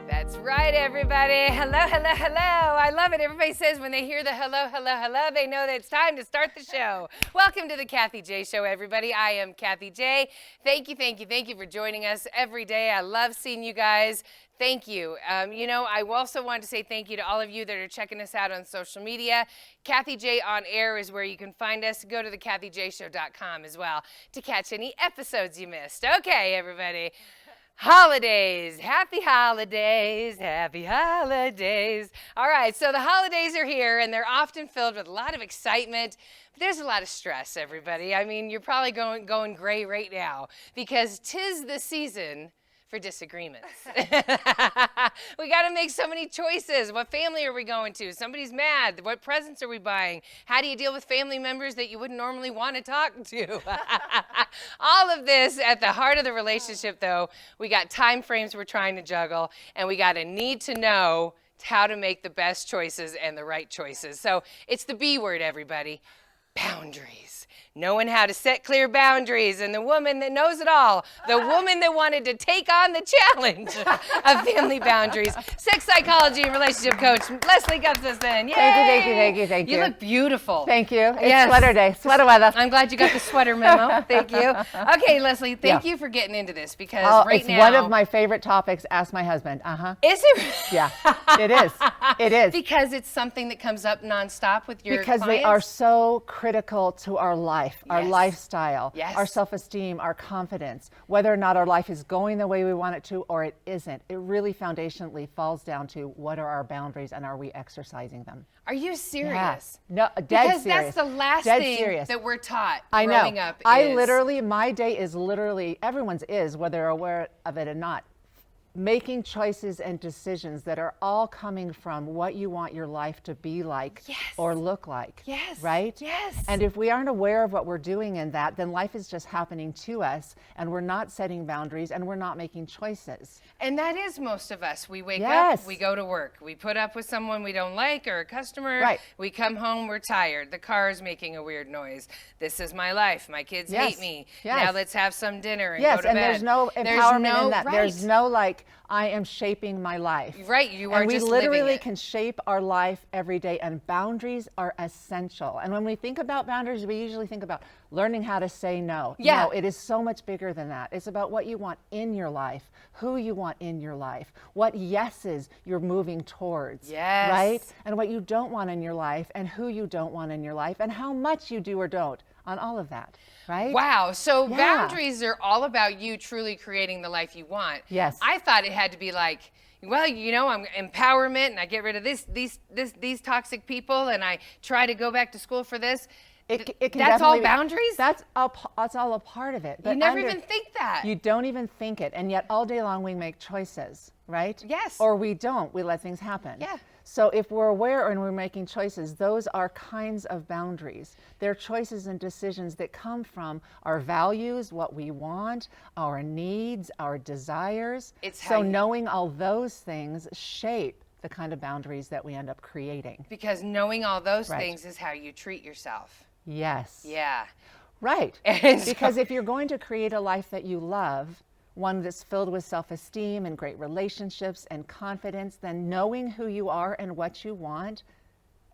That's right, everybody. Hello, hello, hello. I love it. Everybody says when they hear the hello, hello, hello, they know that it's time to start the show. Welcome to the Kathy J Show, everybody. I am Kathy J. Thank you for joining us every day. I love seeing you guys. Thank you. I also want to say thank you to all of you that are checking us out on social media. Kathy J On Air is where you can find us. Go to thekathyjshow.com as well to catch any episodes you missed. Okay, everybody. Holidays, happy holidays, happy holidays. All right, so the holidays are here and they're often filled with a lot of excitement, but there's a lot of stress, everybody. I mean, you're probably going gray right now because 'tis the season for disagreements. We got to make so many choices. What family are we going to? Somebody's mad. What presents are we buying? How do you deal with family members that you wouldn't normally want to talk to? All of this at the heart of the relationship, though, we got time frames we're trying to juggle, and we got to need to know how to make the best choices and the right choices. So it's the B word, everybody. Boundaries. Knowing how to set clear boundaries, and the woman that knows it all, the woman that wanted to take on the challenge of family boundaries, sex psychology and relationship coach, Leslie Gustafson. Yay! Thank you. You look beautiful. Thank you. It's Yes. sweater day, sweater weather. I'm glad you got the sweater memo. Thank you. Okay, Leslie, thank you for getting into this because it's now. one of my favorite topics. Ask my husband. Is it? Yeah, it is. It is. Because it's something that comes up nonstop with your Because clients? they are so critical to our life, our Yes. lifestyle, Yes. our self-esteem, our confidence, whether or not our life is going the way we want it to or it isn't. It really foundationally falls down to what are our boundaries and are we exercising them? Are you serious? Yes. No, dead Because serious. that's the last Dead thing serious. that we're taught I know. growing up. My day is literally, everyone's is, whether they're aware of it or not, making choices and decisions that are all coming from what you want your life to be like or look like. Yes. Right? Yes. And if we aren't aware of what we're doing in that, then life is just happening to us and we're not setting boundaries and we're not making choices. And that is most of us. We wake Yes. up, we go to work, we put up with someone we don't like or a customer. Right. We come home, we're tired. The car is making a weird noise. This is my life. My kids hate me. Yes. Now let's have some dinner and Yes, go to and bed. there's no empowerment in that. Right. There's no I am shaping my life. Right, you are and just we living literally it. can shape our life every day, and boundaries are essential. And when we think about boundaries, we usually think about learning how to say no. Yeah. No, it is so much bigger than that. It's about what you want in your life, who you want in your life, what yeses you're moving towards. Yes. Right? And what you don't want in your life, and who you don't want in your life, and how much you do or don't on all of that. Right? Wow. So Yeah. boundaries are all about you truly creating the life you want. Yes. I thought it had to be like, well, I'm empowerment and I get rid of these toxic people and I try to go back to school for this. It can That's all definitely be- boundaries? That's all a part of it. You never even think that. You don't even think it, and yet all day long we make choices, right? Yes. Or we don't. We let things happen. Yeah. So if we're aware and we're making choices, those are kinds of boundaries. They're choices and decisions that come from our values, what we want, our needs, our desires. It's how so you- knowing all those things shape the kind of boundaries that we end up creating. Because knowing all those Right. things is how you treat yourself. Yes. Yeah. Right. And so- Because if you're going to create a life that you love, one that's filled with self-esteem and great relationships and confidence, then knowing who you are and what you want,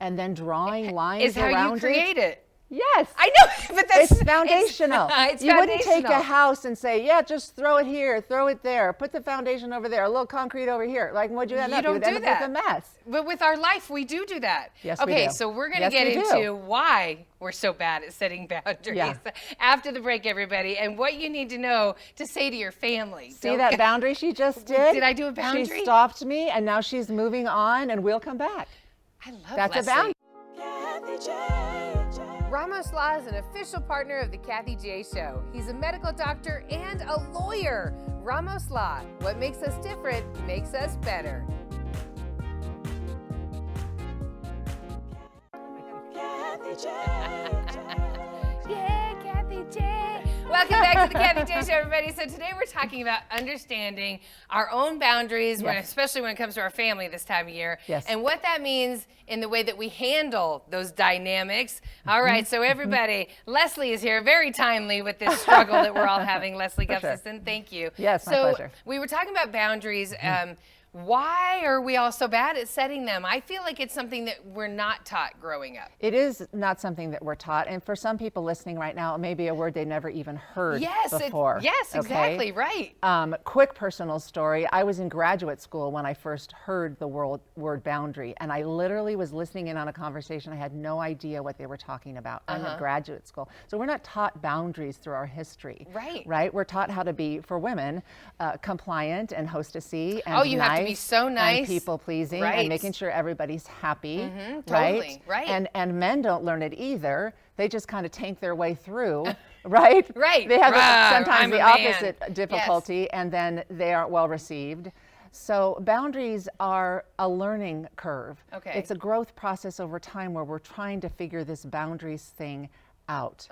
and then drawing lines Is how around you create it. Yes. I know, but that's It's foundational. It's you wouldn't take a foundational. house and say, yeah, just throw it here, throw it there, put the foundation over there, a little concrete over here. Like, what'd you end You up? don't You'd do end up that. with a mess. But with our life, we do that. Yes, we okay, do. so we're going to Yes, get we do. into why we're so bad at setting boundaries Yeah. after the break, everybody, and what you need to know to say to your family. See that boundary she just did? Did I do a boundary? She stopped me, and now she's moving on, and we'll come back. I love That's Leslie. a boundary. Ramos Law is an official partner of the Kathy J Show. He's a medical doctor and a lawyer. Ramos Law, what makes us different makes us better. Yeah, Kathy J. Welcome back, back to the Kathy J Show, everybody. So today we're talking about understanding our own boundaries, especially when it comes to our family this time of year, and what that means in the way that we handle those dynamics. All right, so everybody, Leslie is here, very timely with this struggle that we're all having. Leslie Gustafson, thank you. Yes, my pleasure. We were talking about boundaries. Why are we all so bad at setting them? I feel like it's something that we're not taught growing up. It is not something that we're taught. And for some people listening right now, it may be a word they never even heard before. Yes, exactly, right. Quick personal story. I was in graduate school when I first heard the word boundary. And I literally was listening in on a conversation. I had no idea what they were talking about. I'm in graduate school. So we're not taught boundaries through our history. Right? We're taught how to be, for women, compliant and hostessy and you have to be so nice and people pleasing and making sure everybody's happy, right? And men don't learn it either. They just kind of tank their way through, right? They have sometimes the opposite difficulty, and then they aren't well received. So boundaries are a learning curve. It's a growth process over time where we're trying to figure this boundaries thing out.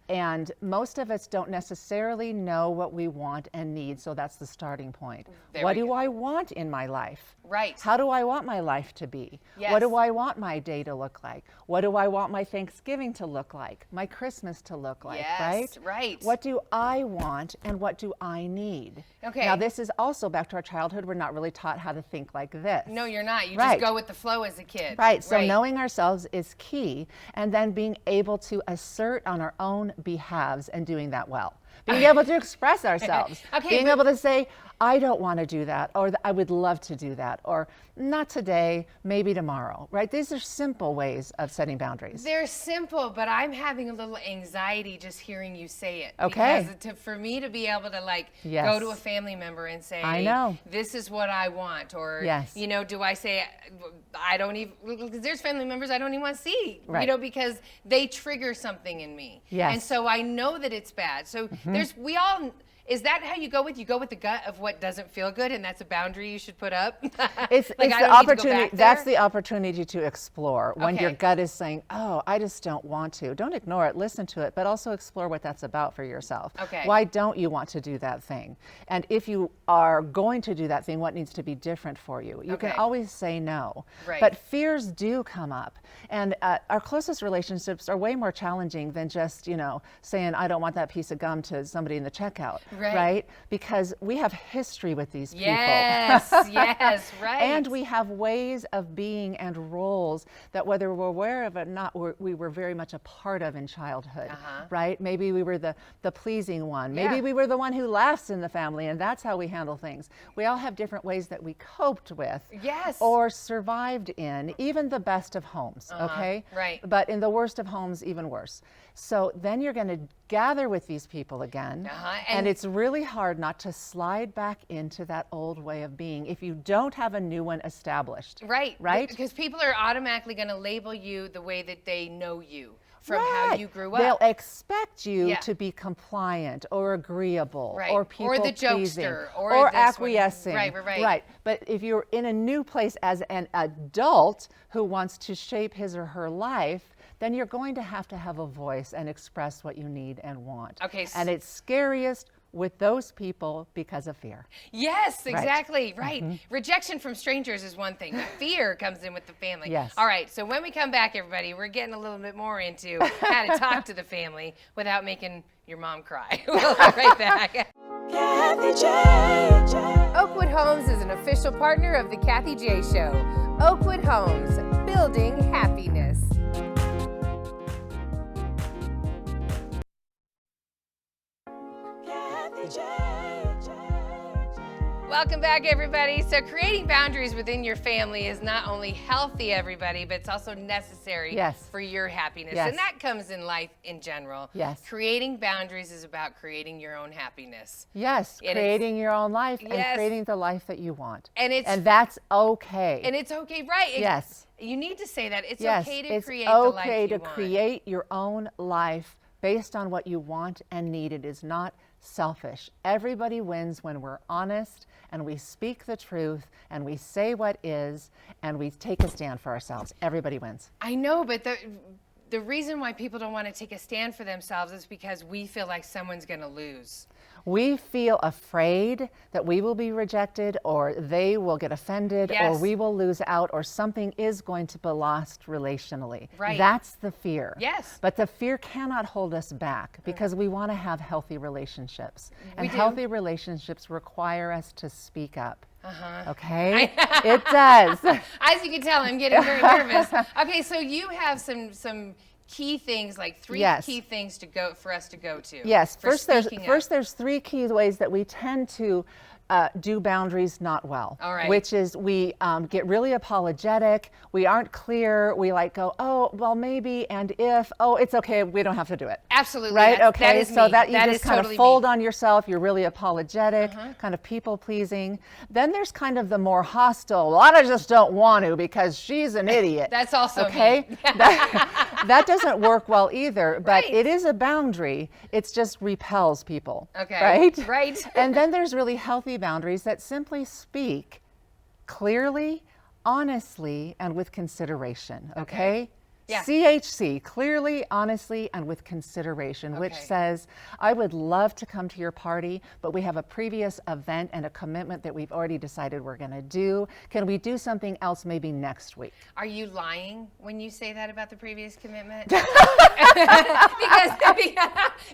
And most of us don't necessarily know what we want and need, so that's the starting point. What do I want in my life? How do I want my life to be? What do I want my day to look like? What do I want my Thanksgiving to look like? My Christmas to look like, right? What do I want and what do I need? Now this is also back to our childhood. We're not really taught how to think like this. No, you're not. You just go with the flow as a kid. So knowing ourselves is key, and then being able to assert on our own behalves and doing that well. Being able to express ourselves. Being able to say, I don't want to do that, or I would love to do that, or not today, maybe tomorrow, right? These are simple ways of setting boundaries. They're simple, but I'm having a little anxiety just hearing you say it. Because for me to be able to go to a family member and say, I know, this is what I want, or, you know, do I say, I don't even, because there's family members I don't even want to see, you know, because they trigger something in me. And so I know that it's bad. So is that how you go with? You go with the gut of what doesn't feel good, and that's a boundary you should put up? It's the opportunity. That's the opportunity to explore when your gut is saying, oh, I just don't want to. Don't ignore it, listen to it, but also explore what that's about for yourself. Why don't you want to do that thing? And if you are going to do that thing, what needs to be different for you? You can always say no. But fears do come up. And our closest relationships are way more challenging than just, you know, saying, I don't want that piece of gum to somebody in the checkout. Right? Because we have history with these people. And we have ways of being and roles that, whether we're aware of it or not, we were very much a part of in childhood, right? Maybe we were the pleasing one. Maybe we were the one who laughs in the family, and that's how we handle things. We all have different ways that we coped with or survived in, even the best of homes, But in the worst of homes, even worse. So then you're going to gather with these people again, and it's really hard not to slide back into that old way of being if you don't have a new one established. Right? Because people are automatically going to label you the way that they know you from how you grew up. They'll expect you to be compliant or agreeable or people-pleasing or acquiescing. Right. But if you're in a new place as an adult who wants to shape his or her life, then you're going to have a voice and express what you need and want. And it's scariest with those people because of fear. Yes, exactly. Right. Rejection from strangers is one thing, but fear comes in with the family. All right, so when we come back, everybody, we're getting a little bit more into how to talk to the family without making your mom cry. We'll be right back. Kathy J. Oakwood Homes is an official partner of the Kathy J Show. Oakwood Homes, building happiness. Welcome back, everybody. So creating boundaries within your family is not only healthy, everybody, but it's also necessary for your happiness. And that comes in life in general. Creating boundaries is about creating your own happiness. Creating your own life and creating the life that you want. And that's okay. And it's okay, right? You need to say that. It's okay to create the life you want. It's okay to create your own life based on what you want and need. It is not selfish. Everybody wins when we're honest and we speak the truth and we say what is and we take a stand for ourselves. Everybody wins. I know, but the reason why people don't want to take a stand for themselves is because we feel like someone's going to lose. We feel afraid that we will be rejected, or they will get offended, Yes. or we will lose out, or something is going to be lost relationally. Right. That's the fear. Yes. But the fear cannot hold us back, because we want to have healthy relationships. And We do. healthy relationships require us to speak up. Uh-huh. Okay? It does. As you can tell, I'm getting very nervous. Okay, so you have some key things, like three Yes. key things for us to go to. Yes. for speaking up. There's three key ways that we tend to do boundaries not well. All right. Which is we get really apologetic. We aren't clear. We go, oh, well, maybe, and if, oh, it's okay. We don't have to do it. Absolutely. Right? That Okay. is So me. that you That just is kind totally of fold me. on yourself. You're really apologetic, kind of people pleasing. Then there's kind of the more hostile. Well, I just don't want to because she's an idiot. That's also okay. me. That doesn't work well either. But Right. it is a boundary. It just repels people. Okay. Right. Right. And then there's really healthy boundaries that simply speak clearly, honestly, and with consideration. Okay? Yeah. CHC, clearly, honestly, and with consideration, which Okay. says, I would love to come to your party, but we have a previous event and a commitment that we've already decided we're going to do. Can we do something else maybe next week? Are you lying when you say that about the previous commitment?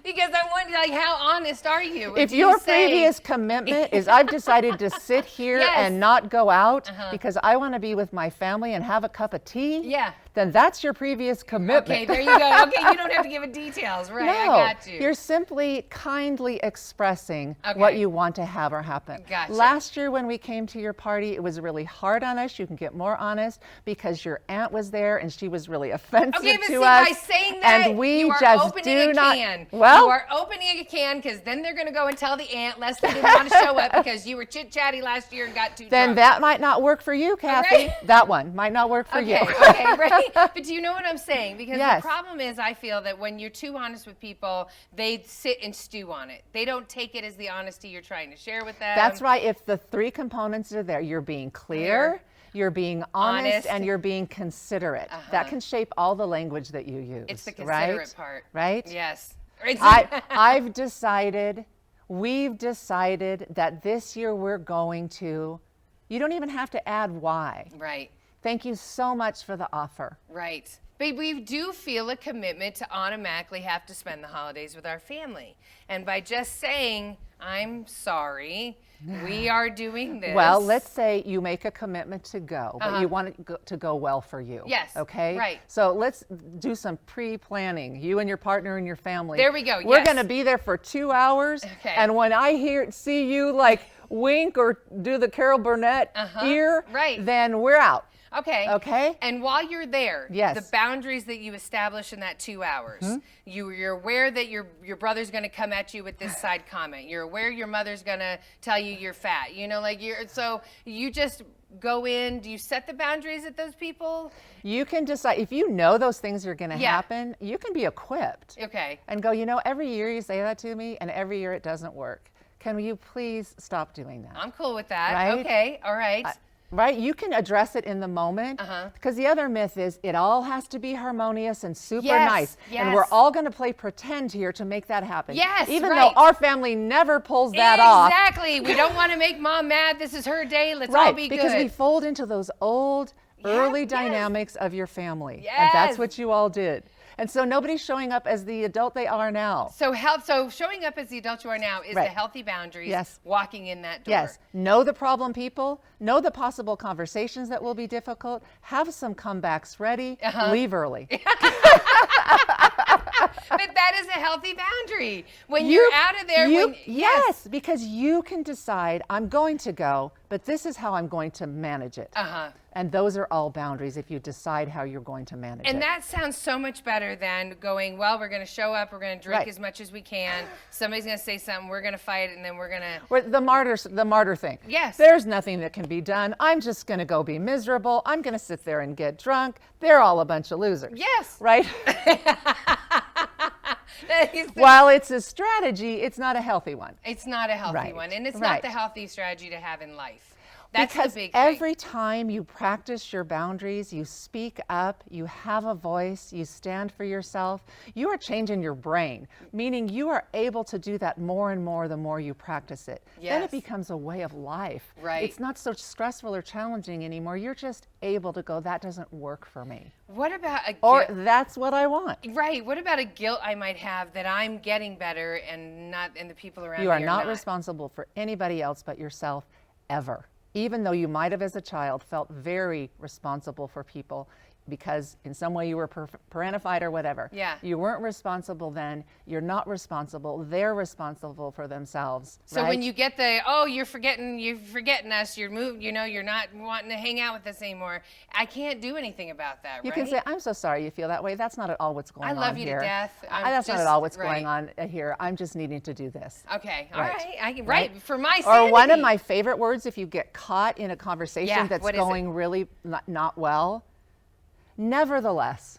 because I wonder, like, how honest are you? If Do you your say- previous commitment is I've decided to sit here Yes. and not go out because I want to be with my family and have a cup of tea, Yeah. then that's your previous commitment. Okay, there you go. Okay, you don't have to give it details, right? I got you. You're simply kindly expressing Okay. what you want to have or happen. Gotcha. Last year when we came to your party, it was really hard on us. You can get more honest because your aunt was there and she was really offensive Okay, but to see, us. by saying that, and we you are just opening do a not. can. Well, you are opening a can because then they're going to go and tell the aunt Leslie didn't want to show up because you were chit-chatty last year and got too then drunk. that might not work for you, Kathy. right. That one might not work for Okay, you. okay, right? But do you know what I'm saying? Because Yes. the problem is I feel that when you're too honest with people, they sit and stew on it. They don't take it as the honesty you're trying to share with them. That's right. If the three components are there, you're being clear, you're being honest, and you're being considerate. That can shape all the language that you use. It's the considerate right? part. Right? Yes. We've decided that this year we're going to, you don't even have to add why. Right. Thank you so much for the offer. Right. But we do feel a commitment to automatically have to spend the holidays with our family. And by just saying, I'm sorry, we are doing this. Well, let's say you make a commitment to go, but you want it to go well for you. Yes, Okay? right. So let's do some pre-planning, you and your partner and your family. There we go, We're yes. going to be there for 2 hours. Okay. And when I see you like wink or do the Carol Burnett ear, Right. then we're out. Okay. Okay? And while you're there, Yes. the boundaries that you establish in that 2 hours, you're aware that your brother's going to come at you with this side comment. You're aware your mother's going to tell you you're fat. You know, like so you just go in. Do you set the boundaries at those people? You can decide, if you know those things are going to Yeah. happen, you can be equipped Okay. and go, every year you say that to me and every year it doesn't work. Can you please stop doing that? I'm cool with that. Right? Okay. All right. Right? You can address it in the moment. Because the other myth is it all has to be harmonious and super Yes, nice. yes. And we're all going to play pretend here to make that happen. Yes, Even right. though our family never pulls that off. Exactly. We don't want to make mom mad. This is her day. Let's all Right, be because good. we fold into those old, early yes. dynamics of your family. And Yes. that's what you all did. And so nobody's showing up as the adult they are now. So showing up as the adult you are now is Right. the healthy boundaries. Yes. Walking in that door. Yes. Know the problem people. Know the possible conversations that will be difficult. Have some comebacks ready. Leave early. But that is a healthy boundary. When you're out of there. Yes, because you can decide, I'm going to go, but this is how I'm going to manage it. And those are all boundaries if you decide how you're going to manage it. And that sounds so much better than going, well, we're going to show up, we're going to drink Right. as much as we can. Somebody's going to say something, we're going to fight, and then we're going to. Or the martyr thing. Yes. There's nothing that can be done. I'm just going to go be miserable. I'm going to sit there and get drunk. They're all a bunch of losers. Yes. Right? While it's a strategy, it's not a healthy one. It's not a healthy Right, one. And it's right. not the healthy strategy to have in life. That's because the big every time you practice your boundaries, you speak up, you have a voice, you stand for yourself, you are changing your brain, meaning you are able to do that more and more the more you practice it. Then Yes. it becomes a way of life. Right. It's not so stressful or challenging anymore. You're just able to go, that doesn't work for me. What about a Or guilt? that's what I want. Right. What about a guilt I might have that I'm getting better and the people around You me are not not responsible for anybody else but yourself ever. Even though you might have as a child felt very responsible for people because in some way you were parentified or whatever. Yeah. You weren't responsible then. You're not responsible. They're responsible for themselves. So right? when you get you're forgetting us, you're you're not wanting to hang out with us anymore. I can't do anything about that, You right? can say, I'm so sorry you feel that way. That's not at all what's going on here. I love you to death. That's not at all what's going on here. I'm just needing to do this. Okay, all Right. right. Right. For my sanity. Or one of my favorite words, if you get caught in a conversation Yeah, that's what is it? going really not well, nevertheless.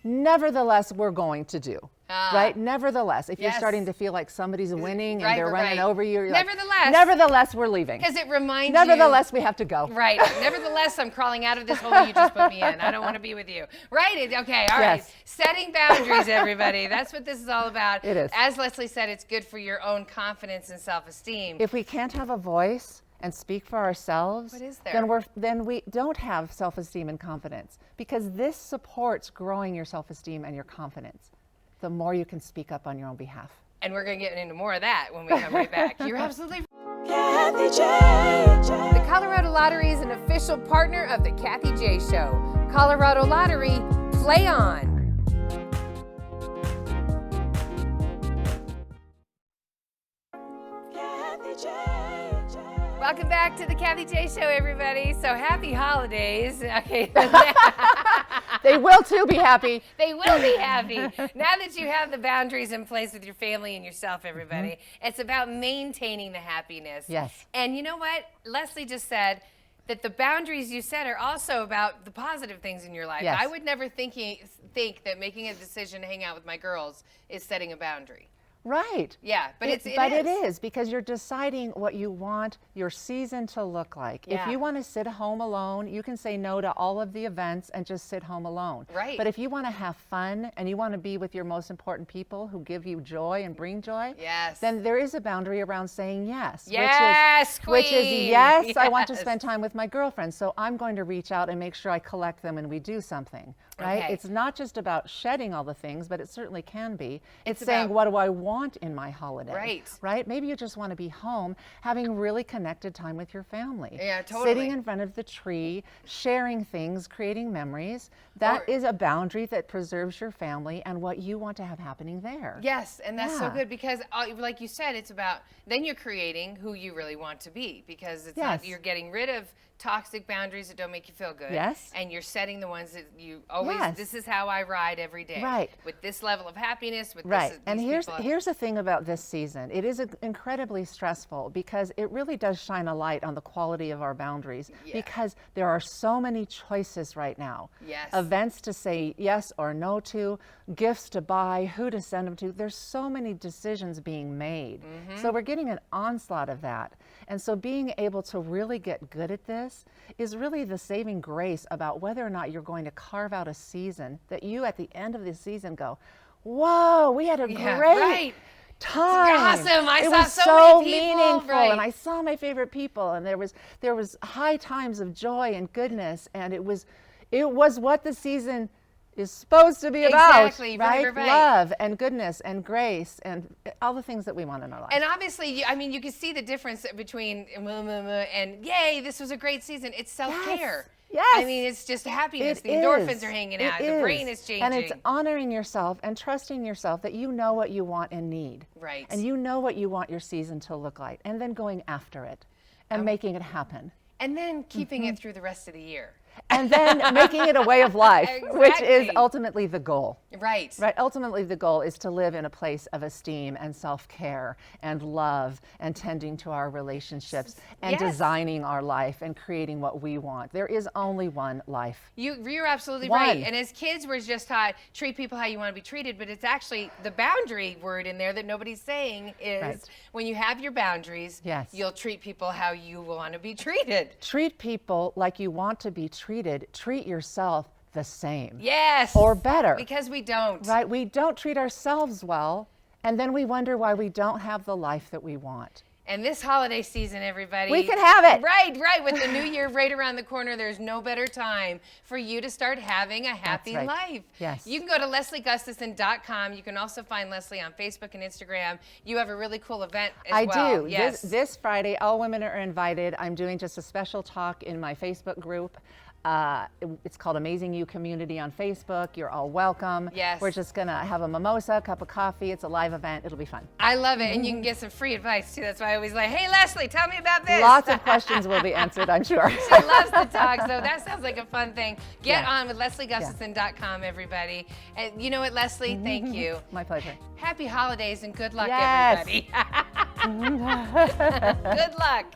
Nevertheless, we're going to do. Right? Nevertheless, if you're Yes. starting to feel like somebody's winning Right, and they're running over you, you're Nevertheless. like, nevertheless, we're leaving. Because it reminds Nevertheless, we have to go. you. Right. Nevertheless, I'm crawling out of this hole you just put me in. I don't want to be with you. Right. Okay. All right. Yes. Setting boundaries, everybody. That's what this is all about. It is. As Leslie said, it's good for your own confidence and self-esteem. If we can't have a voice and speak for ourselves, What is there? then we don't have self-esteem and confidence, because this supports growing your self-esteem and your confidence. The more you can speak up on your own behalf. And we're going to get into more of that when we come right back. You're absolutely Kathy J. The Colorado Lottery is an official partner of the Kathy J Show. Colorado Lottery, play on. Kathy J. Welcome back to the Kathy J Show, everybody. So happy holidays. Okay. They will too be happy. They will be happy. Now that you have the boundaries in place with your family and yourself, everybody, it's about maintaining the happiness. Yes. And you know what? Leslie just said that the boundaries you set are also about the positive things in your life. Yes. I would never think that making a decision to hang out with my girls is setting a boundary. Right. Yeah, but it is because you're deciding what you want your season to look like. Yeah. If you want to sit home alone, you can say no to all of the events and just sit home alone. Right. But if you want to have fun and you want to be with your most important people who give you joy and bring joy, Yes. then there is a boundary around saying yes. Yes, which is queen. yes, I want to Yes. spend time with my girlfriends, so I'm going to reach out and make sure I collect them and we do something. Right? Okay. It's not just about shedding all the things, but it certainly can be. It's It's saying, about- what do I want in my holiday? Right. Right? Maybe you just want to be home having really connected time with your family. Yeah, totally. Sitting in front of the tree, sharing things, creating memories. That is a boundary that preserves your family and what you want to have happening there. Yes, and that's so Yeah. good because, like you said, it's about then you're creating who you really want to be because it's Yes. not, you're getting rid of toxic boundaries that don't make you feel good. Yes. And you're setting the ones that you always. Yes. This is how I ride every day. Right. With this level of happiness. With Right. This, And these people. here's the thing about this season. It is incredibly stressful because it really does shine a light on the quality of our boundaries Yeah. because there are so many choices right now. Yes. Events to say yes or no to, gifts to buy, who to send them to. There's so many decisions being made. Mm-hmm. So we're getting an onslaught of that. And so being able to really get good at this is really the saving grace about whether or not you're going to carve out a season that you at the end of the season go, whoa, we had a Yeah, great right. time. Awesome. I it saw was so many people, meaningful, right. and I saw my favorite people, and there was high times of joy and goodness, and it was what the season is supposed to be about, Exactly, right. Love and goodness and grace and all the things that we want in our life. And obviously, you can see the difference between and yay, this was a great season. It's self-care. Yes. I mean, it's just happiness. It The endorphins is. are hanging It out. The brain is changing. And it's honoring yourself and trusting yourself that you know what you want and need. Right. And you know what you want your season to look like, and then going after it and making it happen. And then keeping it through the rest of the year. and then making it a way of life, which is Exactly. ultimately the goal. Right. Right. Ultimately, the goal is to live in a place of esteem and self-care and love and tending to our relationships and Yes. designing our life and creating what we want. There is only one life. You're absolutely One. right. And as kids, we're just taught treat people how you want to be treated, but it's actually the boundary word in there that nobody's saying is Right. when you have your boundaries, Yes. you'll treat people how you want to be treated. Treat people like you want to be treated. Treat yourself the same. Yes. Or better. Because we don't. Right? We don't treat ourselves well, and then we wonder why we don't have the life that we want. And this holiday season, everybody. We can have it. Right. With the new year right around the corner, there's no better time for you to start having a happy right. life. Yes. You can go to LeslieGustafson.com. You can also find Leslie on Facebook and Instagram. You have a really cool event as well. I do. Yes. This Friday, all women are invited. I'm doing just a special talk in my Facebook group. It's called Amazing You Community on Facebook. You're all welcome. Yes. We're just going to have a mimosa, cup of coffee. It's a live event. It'll be fun. I love it. And you can get some free advice, too. That's why I always like, hey, Leslie, tell me about this. Lots of questions will be answered, I'm sure. She loves to talk, so that sounds like a fun thing. Get Yeah. on with LeslieGustafson.com, everybody. And you know what, Leslie? Thank you. My pleasure. Happy holidays and good luck, Yes. everybody. Good luck.